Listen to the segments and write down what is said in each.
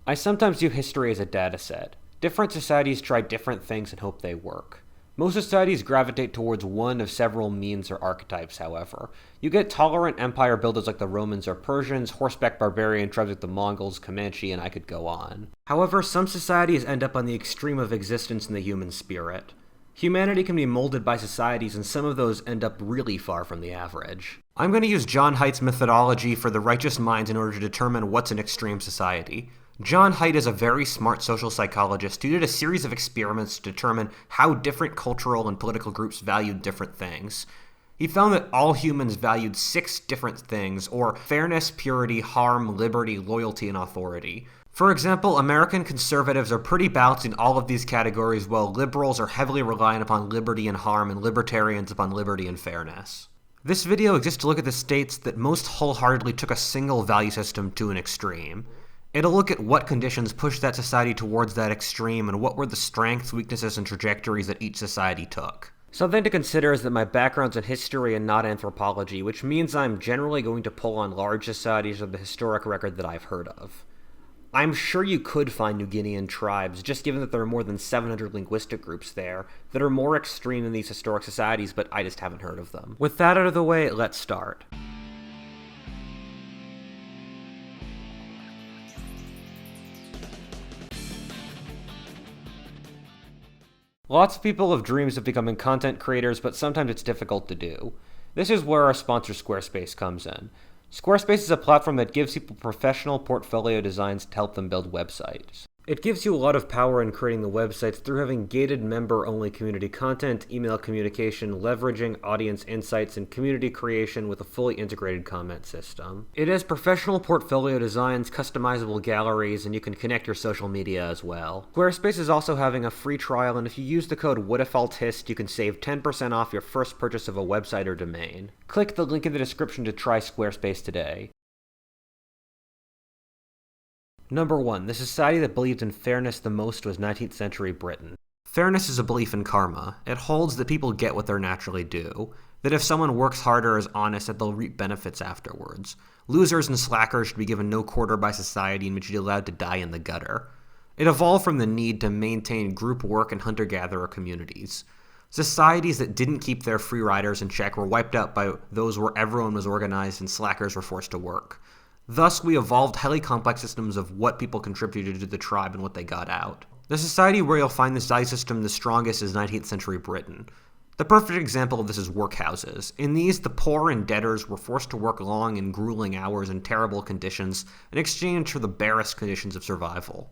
I sometimes view history as a data set. Different societies try different things and hope they work. Most societies gravitate towards one of several means or archetypes, however. You get tolerant empire builders like the Romans or Persians, horseback barbarian tribes like the Mongols, Comanche, and I could go on. However, some societies end up on the extreme of existence in the human spirit. Humanity can be molded by societies, and some of those end up really far from the average. I'm going to use John Haidt's methodology for the righteous minds in order to determine what's an extreme society. John Haidt is a very smart social psychologist who did a series of experiments to determine how different cultural and political groups valued different things. He found that all humans valued 6 different things, or fairness, purity, harm, liberty, loyalty, and authority. For example, American conservatives are pretty balanced in all of these categories, while liberals are heavily reliant upon liberty and harm, and libertarians upon liberty and fairness. This video exists to look at the states that most wholeheartedly took a single value system to an extreme. It'll look at what conditions pushed that society towards that extreme and what were the strengths, weaknesses, and trajectories that each society took. Something to consider is that my background's in history and not anthropology, which means I'm generally going to pull on large societies of the historic record that I've heard of. I'm sure you could find New Guinean tribes, just given that there are more than 700 linguistic groups there, that are more extreme than these historic societies, but I just haven't heard of them. With that out of the way, let's start. Lots of people have dreams of becoming content creators, but sometimes it's difficult to do. This is where our sponsor Squarespace comes in. Squarespace is a platform that gives people professional portfolio designs to help them build websites. It gives you a lot of power in creating the websites through having gated member-only community content, email communication, leveraging audience insights, and community creation with a fully integrated comment system. It has professional portfolio designs, customizable galleries, and you can connect your social media as well. Squarespace is also having a free trial, and if you use the code WHATIFALTIST, you can save 10% off your first purchase of a website or domain. Click the link in the description to try Squarespace today. Number 1. The society that believed in fairness the most was 19th century Britain. Fairness is a belief in karma. It holds that people get what they're naturally due, that if someone works hard or is honest, that they'll reap benefits afterwards. Losers and slackers should be given no quarter by society and should be allowed to die in the gutter. It evolved from the need to maintain group work and hunter-gatherer communities. Societies that didn't keep their free riders in check were wiped out by those where everyone was organized and slackers were forced to work. Thus, we evolved highly complex systems of what people contributed to the tribe and what they got out. The society where you'll find this value system the strongest is 19th century Britain. The perfect example of this is workhouses. In these, the poor and debtors were forced to work long and grueling hours in terrible conditions in exchange for the barest conditions of survival.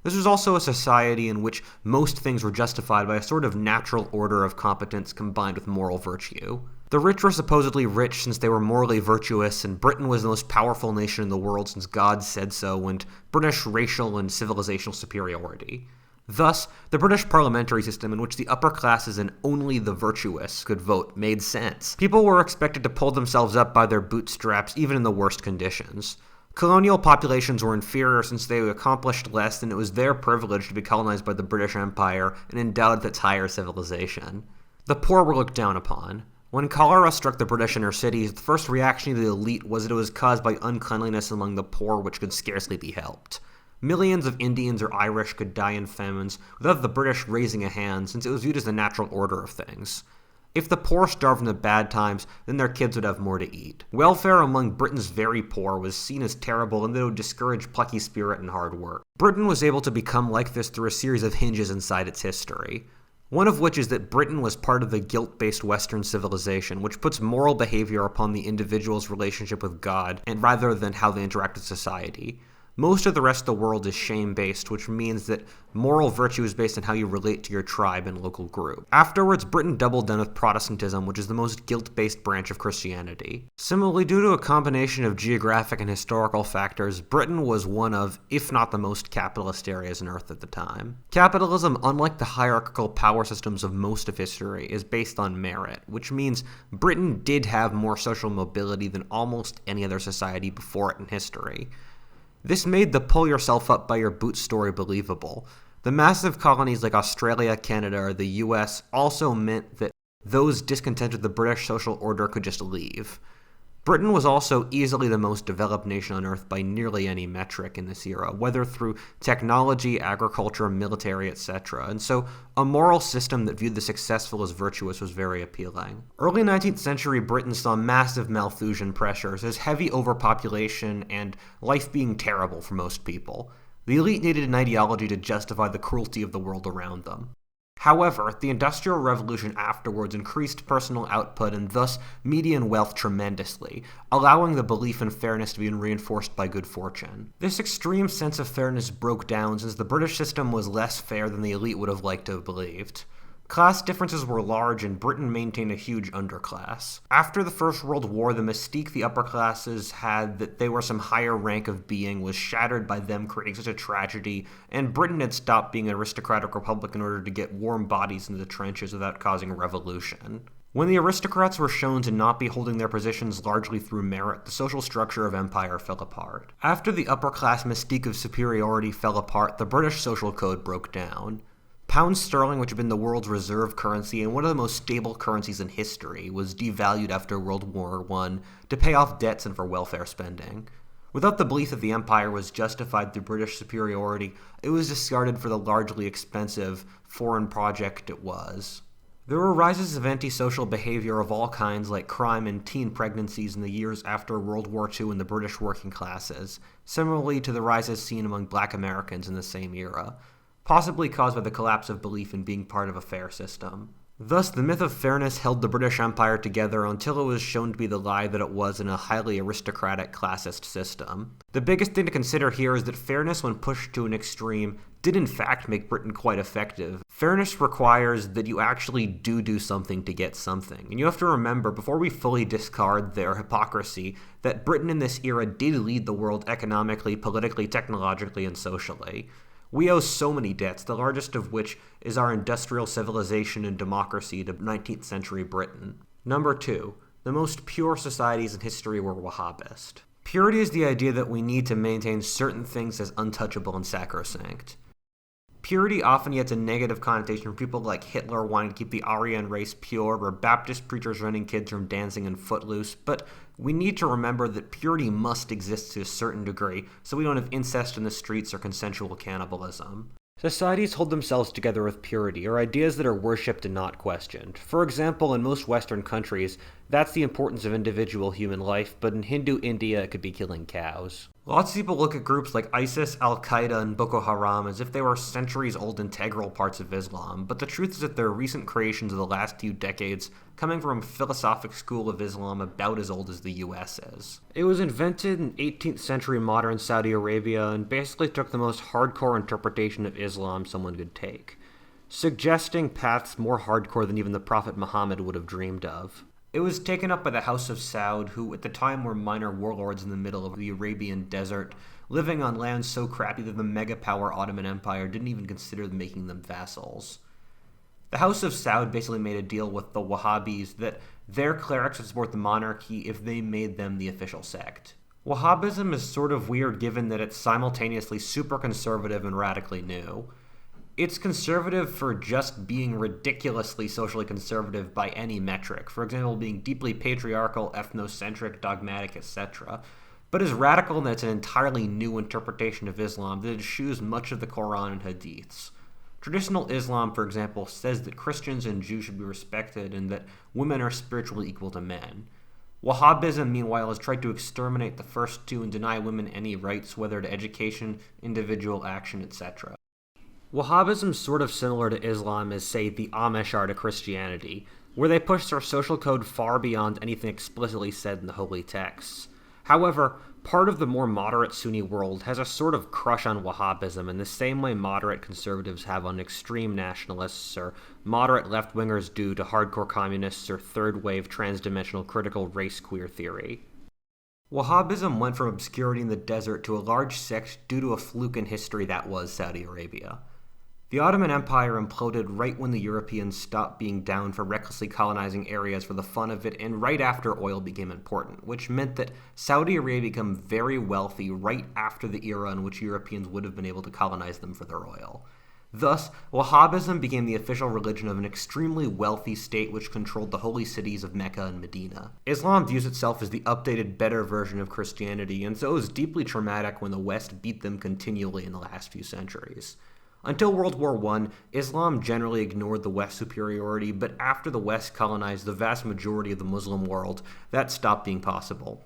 This was also a society in which most things were justified by a sort of natural order of competence combined with moral virtue. The rich were supposedly rich since they were morally virtuous, and Britain was the most powerful nation in the world since God said so, and British racial and civilizational superiority. Thus, the British parliamentary system in which the upper classes and only the virtuous could vote made sense. People were expected to pull themselves up by their bootstraps even in the worst conditions. Colonial populations were inferior since they accomplished less, and it was their privilege to be colonized by the British Empire and endowed with its higher civilization. The poor were looked down upon. When cholera struck the British inner cities, the first reaction of the elite was that it was caused by uncleanliness among the poor, which could scarcely be helped. Millions of Indians or Irish could die in famines without the British raising a hand, since it was viewed as the natural order of things. If the poor starved in the bad times, then their kids would have more to eat. Welfare among Britain's very poor was seen as terrible, and that it would discourage plucky spirit and hard work. Britain was able to become like this through a series of hinges inside its history. One of which is that Britain was part of the guilt-based Western civilization, which puts moral behavior upon the individual's relationship with God, and rather than how they interact with society. Most of the rest of the world is shame-based, which means that moral virtue is based on how you relate to your tribe and local group. Afterwards, Britain doubled down with Protestantism, which is the most guilt-based branch of Christianity. Similarly, due to a combination of geographic and historical factors, Britain was one of, if not the most capitalist areas on Earth at the time. Capitalism, unlike the hierarchical power systems of most of history, is based on merit, which means Britain did have more social mobility than almost any other society before it in history. This made the pull yourself up by your boots story believable. The massive colonies like Australia, Canada, or the US also meant that those discontent with the British social order could just leave. Britain was also easily the most developed nation on Earth by nearly any metric in this era, whether through technology, agriculture, military, etc. And so a moral system that viewed the successful as virtuous was very appealing. Early 19th century Britain saw massive Malthusian pressures as heavy overpopulation and life being terrible for most people. The elite needed an ideology to justify the cruelty of the world around them. However, the Industrial Revolution afterwards increased personal output and thus median wealth tremendously, allowing the belief in fairness to be reinforced by good fortune. This extreme sense of fairness broke down since the British system was less fair than the elite would have liked to have believed. Class differences were large and Britain maintained a huge underclass. After the First World War, the mystique the upper classes had that they were some higher rank of being was shattered by them creating such a tragedy, and Britain had stopped being an aristocratic republic in order to get warm bodies into the trenches without causing a revolution. When the aristocrats were shown to not be holding their positions largely through merit, the social structure of empire fell apart. After the upper class mystique of superiority fell apart, the British social code broke down. Pound sterling, which had been the world's reserve currency and one of the most stable currencies in history, was devalued after World War I to pay off debts and for welfare spending. Without the belief that the empire was justified through British superiority, it was discarded for the largely expensive foreign project it was. There were rises of antisocial behavior of all kinds like crime and teen pregnancies in the years after World War II in the British working classes, similarly to the rises seen among black Americans in the same era, possibly caused by the collapse of belief in being part of a fair system. Thus, the myth of fairness held the British Empire together until it was shown to be the lie that it was in a highly aristocratic, classist system. The biggest thing to consider here is that fairness, when pushed to an extreme, did in fact make Britain quite effective. Fairness requires that you actually do something to get something. And you have to remember, before we fully discard their hypocrisy, that Britain in this era did lead the world economically, politically, technologically, and socially. We owe so many debts, the largest of which is our industrial civilization and democracy to 19th century Britain. Number 2. The most pure societies in history were Wahhabist. Purity is the idea that we need to maintain certain things as untouchable and sacrosanct. Purity often gets a negative connotation from people like Hitler wanting to keep the Aryan race pure, or Baptist preachers running kids from dancing in Footloose, but we need to remember that purity must exist to a certain degree, so we don't have incest in the streets or consensual cannibalism. Societies hold themselves together with purity, or ideas that are worshipped and not questioned. For example, in most Western countries, that's the importance of individual human life, but in Hindu India, it could be killing cows. Lots of people look at groups like ISIS, Al-Qaeda, and Boko Haram as if they were centuries-old integral parts of Islam, but the truth is that they're recent creations of the last few decades, coming from a philosophic school of Islam about as old as the US is. It was invented in 18th century modern Saudi Arabia and basically took the most hardcore interpretation of Islam someone could take, suggesting paths more hardcore than even the Prophet Muhammad would have dreamed of. It was taken up by the House of Saud, who at the time were minor warlords in the middle of the Arabian desert, living on land so crappy that the mega-power Ottoman Empire didn't even consider making them vassals. The House of Saud basically made a deal with the Wahhabis that their clerics would support the monarchy if they made them the official sect. Wahhabism is sort of weird given that it's simultaneously super conservative and radically new. It's conservative for just being ridiculously socially conservative by any metric, for example, being deeply patriarchal, ethnocentric, dogmatic, etc., but is radical in that it's an entirely new interpretation of Islam that eschews much of the Quran and Hadiths. Traditional Islam, for example, says that Christians and Jews should be respected and that women are spiritually equal to men. Wahhabism, meanwhile, has tried to exterminate the first two and deny women any rights, whether to education, individual action, etc. Wahhabism is sort of similar to Islam as, say, the Amish are to Christianity, where they push their social code far beyond anything explicitly said in the holy texts. However, part of the more moderate Sunni world has a sort of crush on Wahhabism in the same way moderate conservatives have on extreme nationalists or moderate left-wingers do to hardcore communists or third-wave transdimensional critical race queer theory. Wahhabism went from obscurity in the desert to a large sect due to a fluke in history that was Saudi Arabia. The Ottoman Empire imploded right when the Europeans stopped being down for recklessly colonizing areas for the fun of it and right after oil became important, which meant that Saudi Arabia became very wealthy right after the era in which Europeans would have been able to colonize them for their oil. Thus, Wahhabism became the official religion of an extremely wealthy state which controlled the holy cities of Mecca and Medina. Islam views itself as the updated, better version of Christianity, and so it was deeply traumatic when the West beat them continually in the last few centuries. Until World War I, Islam generally ignored the West's superiority, but after the West colonized the vast majority of the Muslim world, that stopped being possible.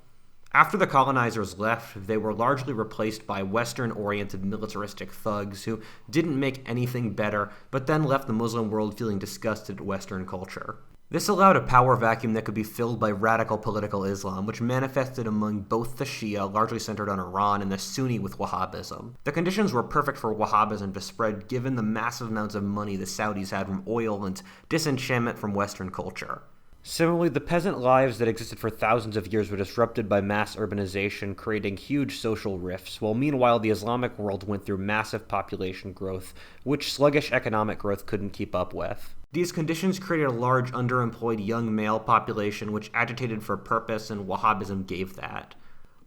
After the colonizers left, they were largely replaced by Western-oriented militaristic thugs who didn't make anything better, but then left the Muslim world feeling disgusted at Western culture. This allowed a power vacuum that could be filled by radical political Islam, which manifested among both the Shia, largely centered on Iran, and the Sunni with Wahhabism. The conditions were perfect for Wahhabism to spread given the massive amounts of money the Saudis had from oil and disenchantment from Western culture. Similarly, the peasant lives that existed for thousands of years were disrupted by mass urbanization, creating huge social rifts, while meanwhile the Islamic world went through massive population growth, which sluggish economic growth couldn't keep up with. These conditions created a large underemployed young male population which agitated for purpose, and Wahhabism gave that.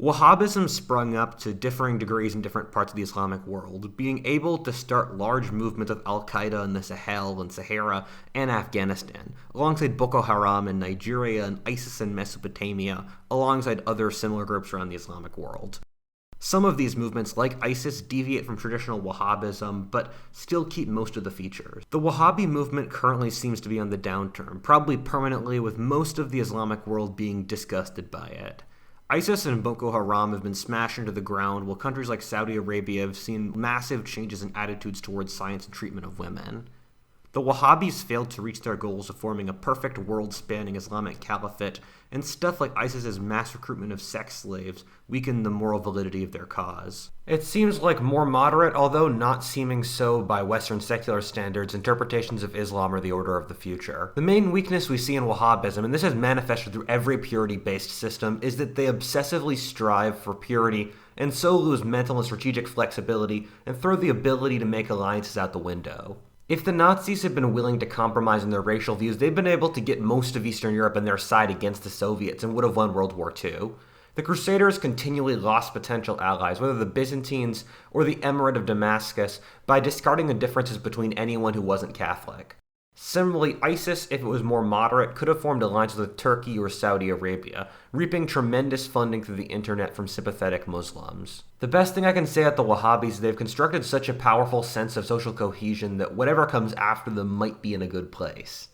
Wahhabism sprung up to differing degrees in different parts of the Islamic world, being able to start large movements of Al-Qaeda in the Sahel and Sahara and Afghanistan, alongside Boko Haram in Nigeria and ISIS in Mesopotamia, alongside other similar groups around the Islamic world. Some of these movements, like ISIS, deviate from traditional Wahhabism, but still keep most of the features. The Wahhabi movement currently seems to be on the downturn, probably permanently, with most of the Islamic world being disgusted by it. ISIS and Boko Haram have been smashed into the ground, while countries like Saudi Arabia have seen massive changes in attitudes towards science and treatment of women. The Wahhabis failed to reach their goals of forming a perfect world-spanning Islamic caliphate, and stuff like ISIS's mass recruitment of sex slaves weakened the moral validity of their cause. It seems like more moderate, although not seeming so by Western secular standards, interpretations of Islam are the order of the future. The main weakness we see in Wahhabism, and this has manifested through every purity-based system, is that they obsessively strive for purity and so lose mental and strategic flexibility and throw the ability to make alliances out the window. If the Nazis had been willing to compromise on their racial views, they'd been able to get most of Eastern Europe on their side against the Soviets and would have won World War II. The Crusaders continually lost potential allies, whether the Byzantines or the Emirate of Damascus, by discarding the differences between anyone who wasn't Catholic. Similarly, ISIS, if it was more moderate, could have formed alliances with Turkey or Saudi Arabia, reaping tremendous funding through the internet from sympathetic Muslims. The best thing I can say at the Wahhabis is they've constructed such a powerful sense of social cohesion that whatever comes after them might be in a good place.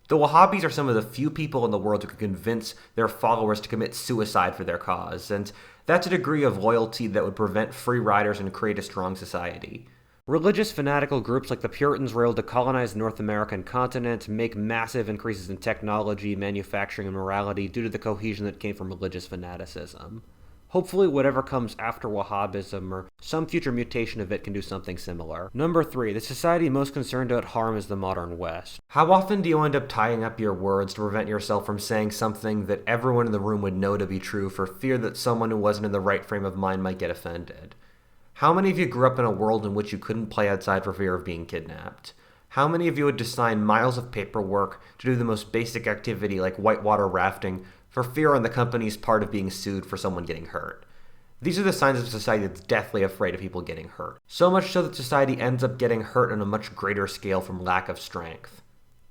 The Wahhabis are some of the few people in the world who can convince their followers to commit suicide for their cause, and that's a degree of loyalty that would prevent free riders and create a strong society. Religious fanatical groups like the Puritans were able to colonize the North American continent, make massive increases in technology, manufacturing, and morality due to the cohesion that came from religious fanaticism. Hopefully whatever comes after Wahhabism or some future mutation of it can do something similar. Number 3, the society most concerned about harm is the modern West. How often do you end up tying up your words to prevent yourself from saying something that everyone in the room would know to be true for fear that someone who wasn't in the right frame of mind might get offended? How many of you grew up in a world in which you couldn't play outside for fear of being kidnapped? How many of you had to sign miles of paperwork to do the most basic activity like whitewater rafting for fear on the company's part of being sued for someone getting hurt? These are the signs of a society that's deathly afraid of people getting hurt. So much so that society ends up getting hurt on a much greater scale from lack of strength.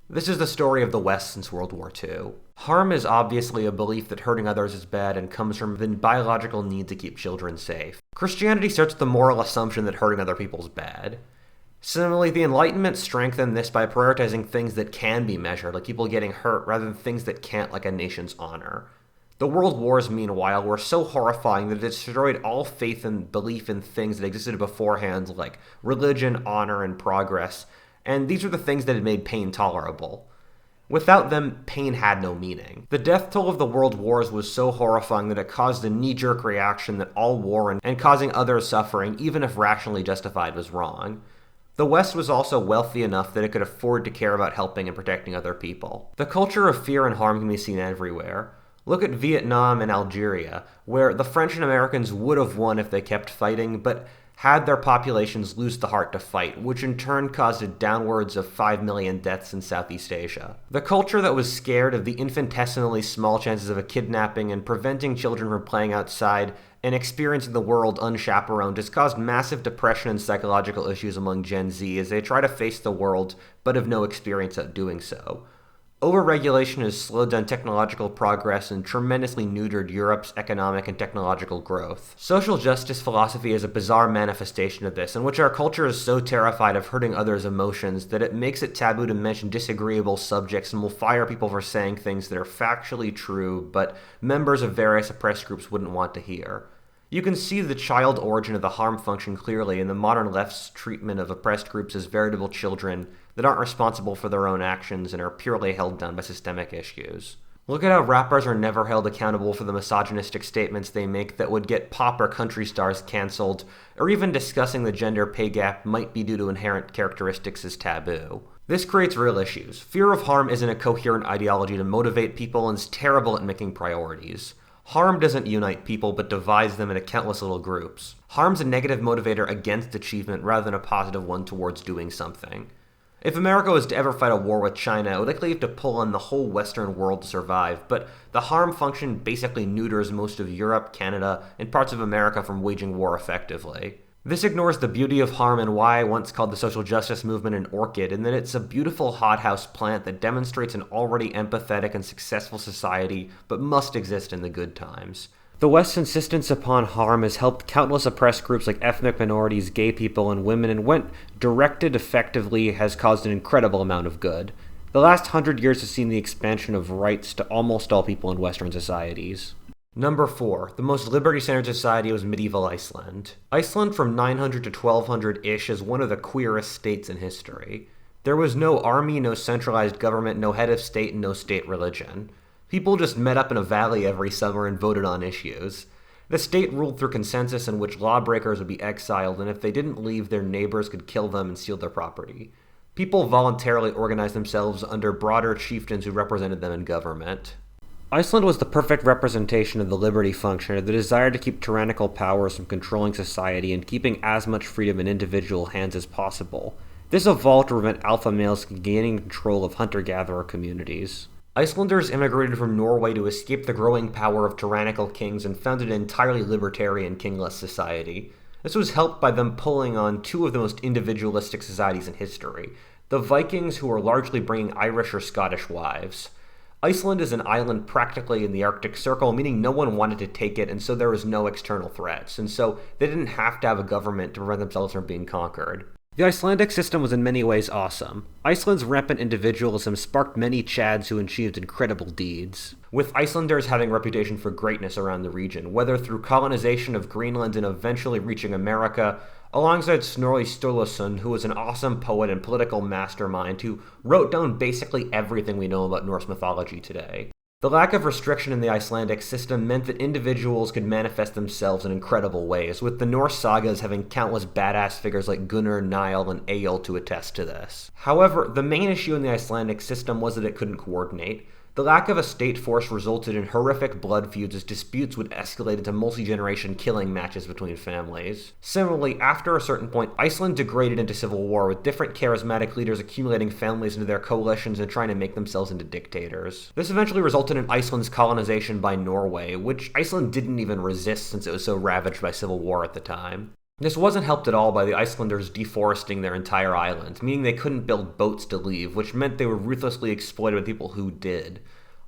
This is the story of the West since World War II. Harm is obviously a belief that hurting others is bad and comes from the biological need to keep children safe. Christianity starts with the moral assumption that hurting other people is bad. Similarly, the Enlightenment strengthened this by prioritizing things that can be measured, like people getting hurt, rather than things that can't, like a nation's honor. The world wars, meanwhile, were so horrifying that it destroyed all faith and belief in things that existed beforehand, like religion, honor, and progress, and these were the things that had made pain tolerable. Without them, pain had no meaning. The death toll of the world wars was so horrifying that it caused a knee-jerk reaction that all war and causing others suffering, even if rationally justified, was wrong. The West was also wealthy enough that it could afford to care about helping and protecting other people. The culture of fear and harm can be seen everywhere. Look at Vietnam and Algeria, where the French and Americans would have won if they kept fighting, but had their populations lose the heart to fight, which in turn caused a downwards of 5 million deaths in Southeast Asia. The culture that was scared of the infinitesimally small chances of a kidnapping and preventing children from playing outside and experiencing the world unchaperoned has caused massive depression and psychological issues among Gen Z as they try to face the world but have no experience at doing so. Overregulation has slowed down technological progress and tremendously neutered Europe's economic and technological growth. Social justice philosophy is a bizarre manifestation of this, in which our culture is so terrified of hurting others' emotions that it makes it taboo to mention disagreeable subjects and will fire people for saying things that are factually true, but members of various oppressed groups wouldn't want to hear. You can see the child origin of the harm function clearly in the modern left's treatment of oppressed groups as veritable children that aren't responsible for their own actions and are purely held down by systemic issues. Look at how rappers are never held accountable for the misogynistic statements they make that would get pop or country stars canceled, or even discussing the gender pay gap might be due to inherent characteristics as taboo. This creates real issues. Fear of harm isn't a coherent ideology to motivate people and is terrible at making priorities. Harm doesn't unite people, but divides them into countless little groups. Harm's a negative motivator against achievement rather than a positive one towards doing something. If America was to ever fight a war with China, it would likely have to pull on the whole Western world to survive, but the harm function basically neuters most of Europe, Canada, and parts of America from waging war effectively. This ignores the beauty of harm and why I once called the social justice movement an orchid, and that it's a beautiful hothouse plant that demonstrates an already empathetic and successful society, but must exist in the good times. The West's insistence upon harm has helped countless oppressed groups like ethnic minorities, gay people, and women, and when directed effectively has caused an incredible amount of good. The last 100 years has seen the expansion of rights to almost all people in Western societies. Number 4. The most liberty-centered society was medieval Iceland. Iceland from 900 to 1200-ish is one of the queerest states in history. There was no army, no centralized government, no head of state, and no state religion. People just met up in a valley every summer and voted on issues. The state ruled through consensus in which lawbreakers would be exiled, and if they didn't leave, their neighbors could kill them and steal their property. People voluntarily organized themselves under broader chieftains who represented them in government. Iceland was the perfect representation of the liberty function, of the desire to keep tyrannical powers from controlling society and keeping as much freedom in individual hands as possible. This evolved to prevent alpha males from gaining control of hunter-gatherer communities. Icelanders immigrated from Norway to escape the growing power of tyrannical kings and founded an entirely libertarian, kingless society. This was helped by them pulling on two of the most individualistic societies in history, the Vikings, who were largely bringing Irish or Scottish wives. Iceland is an island practically in the Arctic Circle, meaning no one wanted to take it, and so there was no external threats, and so they didn't have to have a government to prevent themselves from being conquered. The Icelandic system was in many ways awesome. Iceland's rampant individualism sparked many Chads who achieved incredible deeds, with Icelanders having a reputation for greatness around the region, whether through colonization of Greenland and eventually reaching America, alongside Snorri Sturluson, who was an awesome poet and political mastermind who wrote down basically everything we know about Norse mythology today. The lack of restriction in the Icelandic system meant that individuals could manifest themselves in incredible ways, with the Norse sagas having countless badass figures like Gunnar, Niall, and Egil to attest to this. However, the main issue in the Icelandic system was that it couldn't coordinate. The lack of a state force resulted in horrific blood feuds as disputes would escalate into multi-generation killing matches between families. Similarly, after a certain point, Iceland degraded into civil war, with different charismatic leaders accumulating families into their coalitions and trying to make themselves into dictators. This eventually resulted in Iceland's colonization by Norway, which Iceland didn't even resist since it was so ravaged by civil war at the time. This wasn't helped at all by the Icelanders deforesting their entire island, meaning they couldn't build boats to leave, which meant they were ruthlessly exploited by people who did.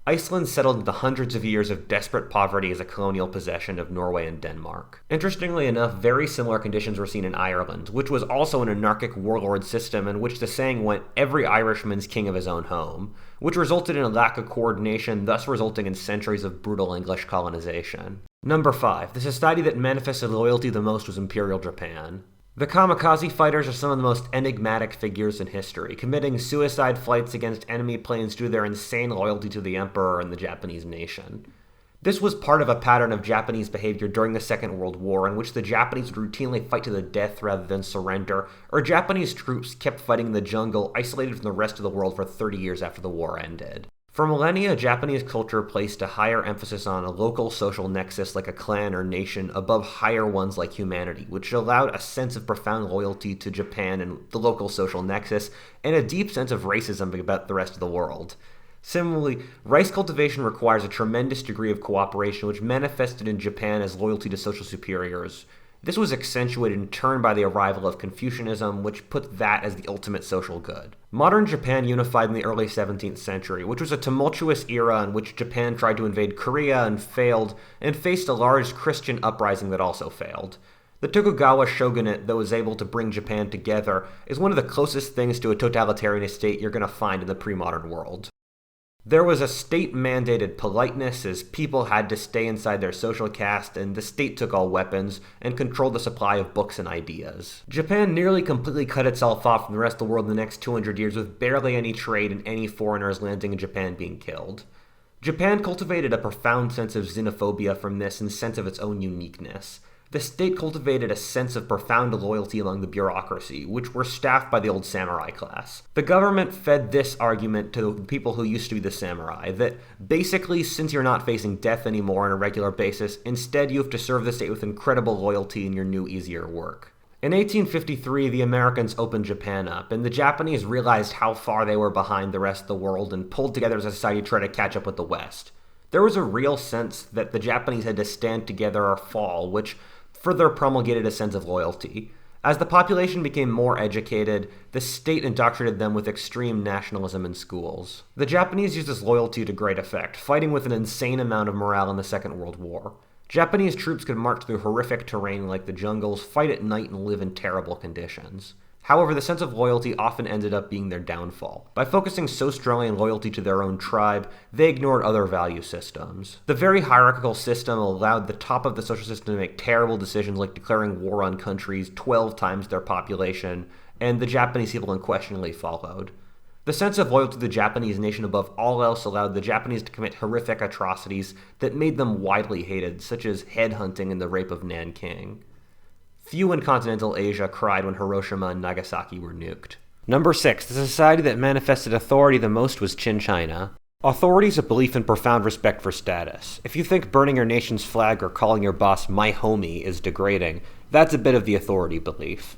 Iceland settled into hundreds of years of desperate poverty as a colonial possession of Norway and Denmark. Interestingly enough, very similar conditions were seen in Ireland, which was also an anarchic warlord system in which the saying went, "Every Irishman's king of his own home," which resulted in a lack of coordination, thus resulting in centuries of brutal English colonization. Number 5. The society that manifested loyalty the most was Imperial Japan. The kamikaze fighters are some of the most enigmatic figures in history, committing suicide flights against enemy planes due to their insane loyalty to the emperor and the Japanese nation. This was part of a pattern of Japanese behavior during the Second World War in which the Japanese would routinely fight to the death rather than surrender, or Japanese troops kept fighting in the jungle isolated from the rest of the world for 30 years after the war ended. For millennia, Japanese culture placed a higher emphasis on a local social nexus like a clan or nation above higher ones like humanity, which allowed a sense of profound loyalty to Japan and the local social nexus, and a deep sense of racism about the rest of the world. Similarly, rice cultivation requires a tremendous degree of cooperation, which manifested in Japan as loyalty to social superiors. This was accentuated in turn by the arrival of Confucianism, which put that as the ultimate social good. Modern Japan unified in the early 17th century, which was a tumultuous era in which Japan tried to invade Korea and failed, and faced a large Christian uprising that also failed. The Tokugawa shogunate that was able to bring Japan together is one of the closest things to a totalitarian state you're going to find in the pre-modern world. There was a state-mandated politeness as people had to stay inside their social caste, and the state took all weapons and controlled the supply of books and ideas. Japan nearly completely cut itself off from the rest of the world in the next 200 years, with barely any trade and any foreigners landing in Japan being killed. Japan cultivated a profound sense of xenophobia from this and sense of its own uniqueness. The state cultivated a sense of profound loyalty among the bureaucracy, which were staffed by the old samurai class. The government fed this argument to the people who used to be the samurai, that basically, since you're not facing death anymore on a regular basis, instead you have to serve the state with incredible loyalty in your new, easier work. In 1853, the Americans opened Japan up, and the Japanese realized how far they were behind the rest of the world and pulled together as a society to try to catch up with the West. There was a real sense that the Japanese had to stand together or fall, which further promulgated a sense of loyalty. As the population became more educated, the state indoctrinated them with extreme nationalism in schools. The Japanese used this loyalty to great effect, fighting with an insane amount of morale in the Second World War. Japanese troops could march through horrific terrain like the jungles, fight at night, and live in terrible conditions. However, the sense of loyalty often ended up being their downfall. By focusing so strongly on loyalty to their own tribe, they ignored other value systems. The very hierarchical system allowed the top of the social system to make terrible decisions like declaring war on countries 12 times their population, and the Japanese people unquestionably followed. The sense of loyalty to the Japanese nation above all else allowed the Japanese to commit horrific atrocities that made them widely hated, such as headhunting and the rape of Nanking. Few in continental Asia cried when Hiroshima and Nagasaki were nuked. Number 6. The society that manifested authority the most was Qin China. Authority is a belief in profound respect for status. If you think burning your nation's flag or calling your boss my homie is degrading, that's a bit of the authority belief.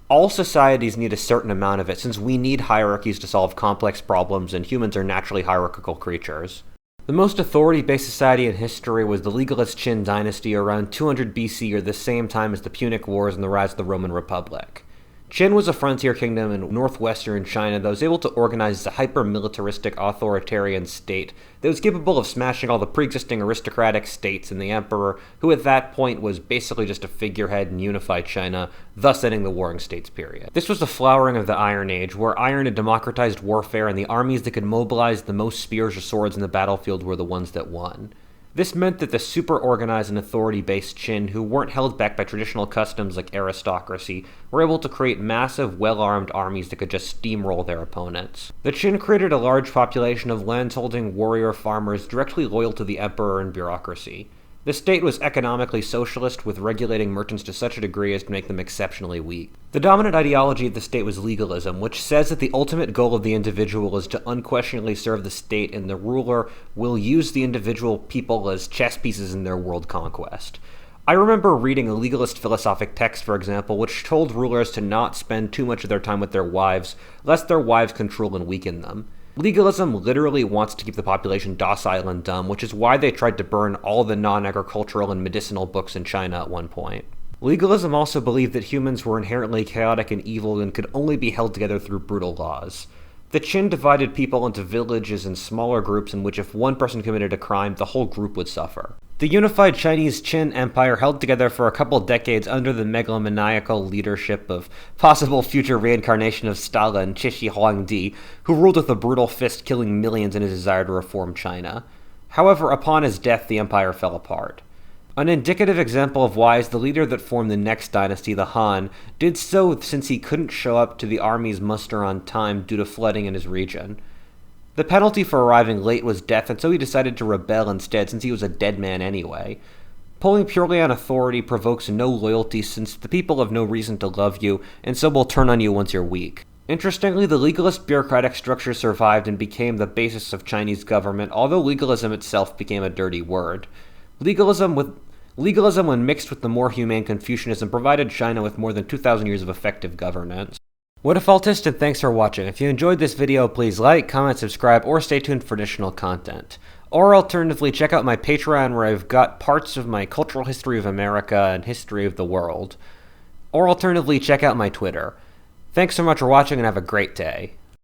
All societies need a certain amount of it, since we need hierarchies to solve complex problems, and humans are naturally hierarchical creatures. The most authority-based society in history was the legalist Qin dynasty around 200 BC, or the same time as the Punic Wars and the rise of the Roman Republic. Qin was a frontier kingdom in northwestern China that was able to organize a hyper-militaristic authoritarian state that was capable of smashing all the pre-existing aristocratic states, and the emperor, who at that point was basically just a figurehead in unified China, thus ending the Warring States period. This was the flowering of the Iron Age, where iron had democratized warfare, and the armies that could mobilize the most spears or swords in the battlefield were the ones that won. This meant that the super-organized and authority-based Qin, who weren't held back by traditional customs like aristocracy, were able to create massive, well-armed armies that could just steamroll their opponents. The Qin created a large population of land-holding warrior farmers directly loyal to the emperor and bureaucracy. The state was economically socialist, with regulating merchants to such a degree as to make them exceptionally weak. The dominant ideology of the state was legalism, which says that the ultimate goal of the individual is to unquestionably serve the state, and the ruler will use the individual people as chess pieces in their world conquest. I remember reading a legalist philosophic text, for example, which told rulers to not spend too much of their time with their wives, lest their wives control and weaken them. Legalism literally wants to keep the population docile and dumb, which is why they tried to burn all the non-agricultural and medicinal books in China at one point. Legalism also believed that humans were inherently chaotic and evil and could only be held together through brutal laws. The Qin divided people into villages and smaller groups in which if one person committed a crime, the whole group would suffer. The unified Chinese Qin Empire held together for a couple decades under the megalomaniacal leadership of possible future reincarnation of Stalin, Cixi Huangdi, who ruled with a brutal fist, killing millions in his desire to reform China. However, upon his death, the empire fell apart. An indicative example of why is the leader that formed the next dynasty, the Han, did so since he couldn't show up to the army's muster on time due to flooding in his region. The penalty for arriving late was death, and so he decided to rebel instead, since he was a dead man anyway. Pulling purely on authority provokes no loyalty, since the people have no reason to love you, and so will turn on you once you're weak. Interestingly, the legalist bureaucratic structure survived and became the basis of Chinese government, although legalism itself became a dirty word. Legalism, when mixed with the more humane Confucianism, provided China with more than 2,000 years of effective governance. What a faultist, and thanks for watching. If you enjoyed this video, please like, comment, subscribe, or stay tuned for additional content. Or alternatively, check out my Patreon where I've got parts of my cultural history of America and history of the world. Or alternatively, check out my Twitter. Thanks so much for watching and have a great day.